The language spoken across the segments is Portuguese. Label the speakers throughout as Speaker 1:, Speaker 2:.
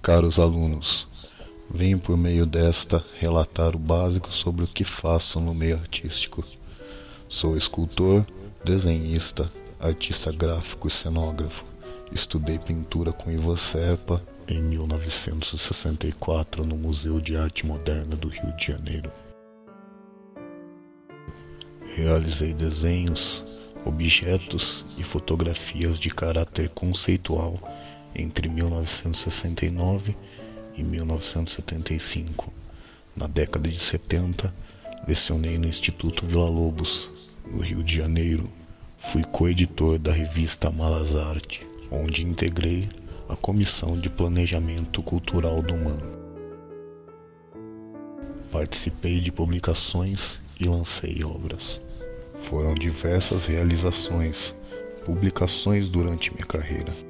Speaker 1: Caros alunos, venho por meio desta relatar o básico sobre o que faço no meio artístico. Sou escultor, desenhista, artista gráfico e cenógrafo. Estudei pintura com Ivan Serpa em 1964 no Museu de Arte Moderna do Rio de Janeiro. Realizei desenhos, objetos e fotografias de caráter conceitual entre 1969 e 1975. Na década de 70, lecionei no Instituto Villa-Lobos, no Rio de Janeiro. Fui coeditor da revista Malas Arte, onde integrei a Comissão de Planejamento Cultural do MAN. Participei de publicações e lancei obras. Foram diversas realizações, publicações durante minha carreira.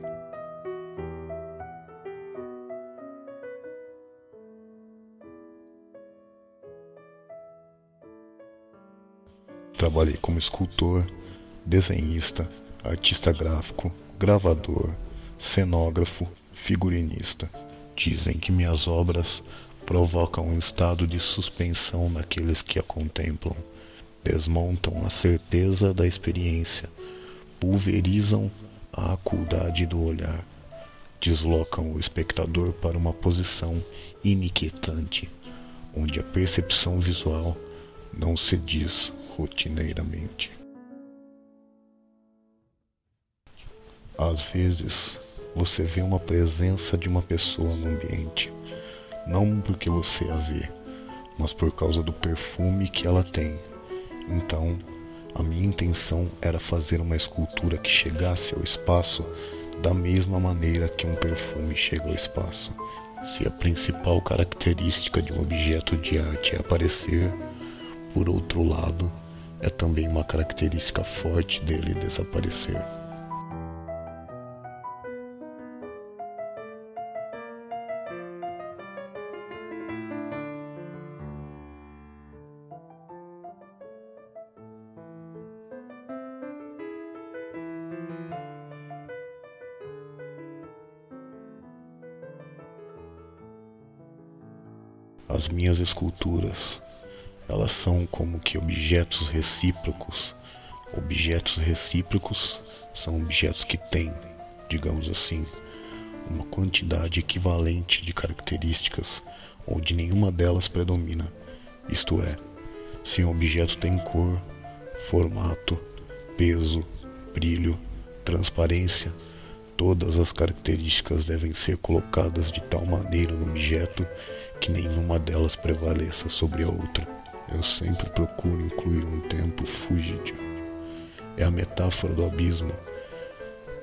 Speaker 1: Trabalhei como escultor, desenhista, artista gráfico, gravador, cenógrafo, figurinista. Dizem que minhas obras provocam um estado de suspensão naqueles que a contemplam, desmontam a certeza da experiência, pulverizam a acuidade do olhar, deslocam o espectador para uma posição inquietante, onde a percepção visual não se diz rotineiramente. Às vezes, você vê uma presença de uma pessoa no ambiente, não porque você a vê, mas por causa do perfume que ela tem. Então, a minha intenção era fazer uma escultura que chegasse ao espaço da mesma maneira que um perfume chega ao espaço. Se a principal característica de um objeto de arte é aparecer, por outro lado, é também uma característica forte dele desaparecer. As minhas esculturas, elas são como que objetos recíprocos. Objetos recíprocos são objetos que têm, digamos assim, uma quantidade equivalente de características, onde nenhuma delas predomina. Isto é, se um objeto tem cor, formato, peso, brilho, transparência, todas as características devem ser colocadas de tal maneira no objeto que nenhuma delas prevaleça sobre a outra. Eu sempre procuro incluir um tempo fúgidio. É a metáfora do abismo.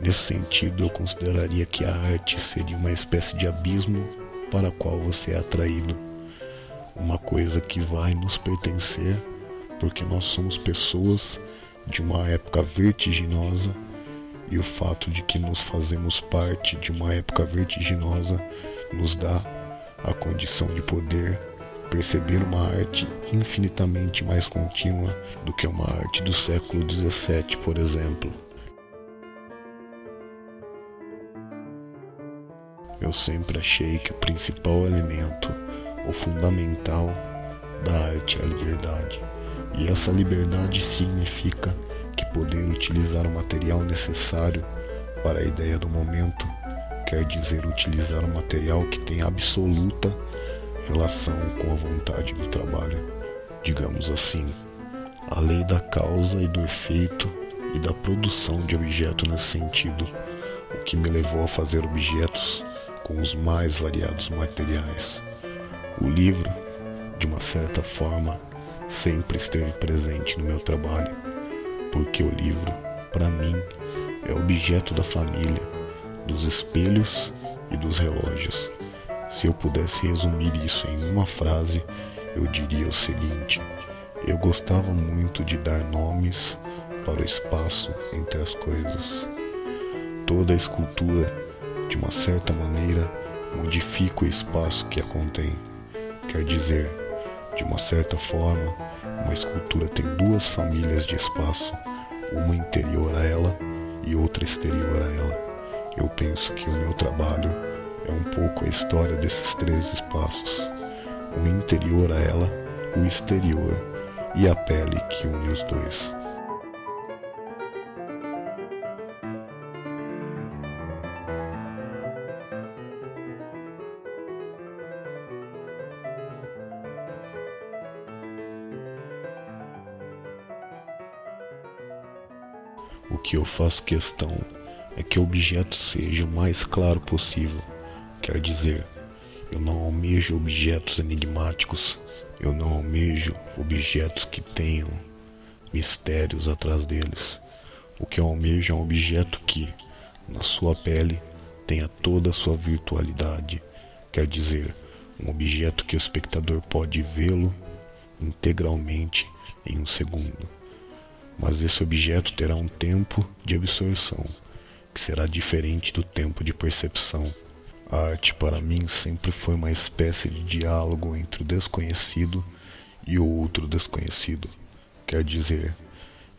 Speaker 1: Nesse sentido, eu consideraria que a arte seria uma espécie de abismo para a qual você é atraído. Uma coisa que vai nos pertencer, porque nós somos pessoas de uma época vertiginosa, e o fato de que nos fazemos parte de uma época vertiginosa nos dá a condição de poder perceber uma arte infinitamente mais contínua do que uma arte do século XVII, por exemplo. Eu sempre achei que o principal elemento, o fundamental da arte é a liberdade. E essa liberdade significa que poder utilizar o material necessário para a ideia do momento quer dizer utilizar um material que tem absoluta relação com a vontade do trabalho. Digamos assim, a lei da causa e do efeito e da produção de objeto nesse sentido, o que me levou a fazer objetos com os mais variados materiais. O livro, de uma certa forma, sempre esteve presente no meu trabalho, porque o livro, para mim, é objeto da família, dos espelhos e dos relógios. Se eu pudesse resumir isso em uma frase, eu diria o seguinte: eu gostava muito de dar nomes para o espaço entre as coisas. Toda a escultura, de uma certa maneira, modifica o espaço que a contém. Quer dizer, de uma certa forma, uma escultura tem duas famílias de espaço, uma interior a ela e outra exterior a ela. Eu penso que o meu trabalho é um pouco a história desses três espaços, o interior a ela, o exterior e a pele que une os dois. O que eu faço questão é que o objeto seja o mais claro possível. Quer dizer, eu não almejo objetos enigmáticos, eu não almejo objetos que tenham mistérios atrás deles. O que eu almejo é um objeto que, na sua pele, tenha toda a sua virtualidade. Quer dizer, um objeto que o espectador pode vê-lo integralmente em um segundo. Mas esse objeto terá um tempo de absorção, que será diferente do tempo de percepção. A arte para mim sempre foi uma espécie de diálogo entre o desconhecido e o outro desconhecido. Quer dizer,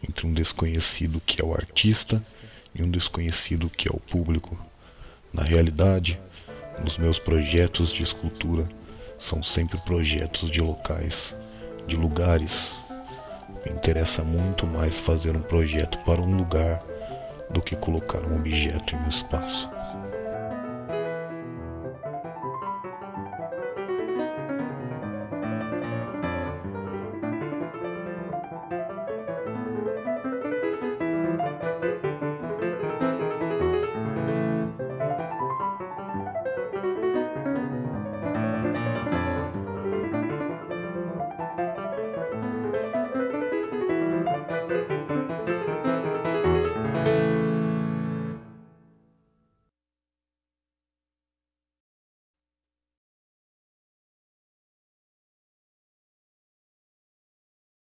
Speaker 1: entre um desconhecido que é o artista e um desconhecido que é o público. Na realidade, os meus projetos de escultura são sempre projetos de locais, de lugares. Me interessa muito mais fazer um projeto para um lugar do que colocar um objeto em um espaço.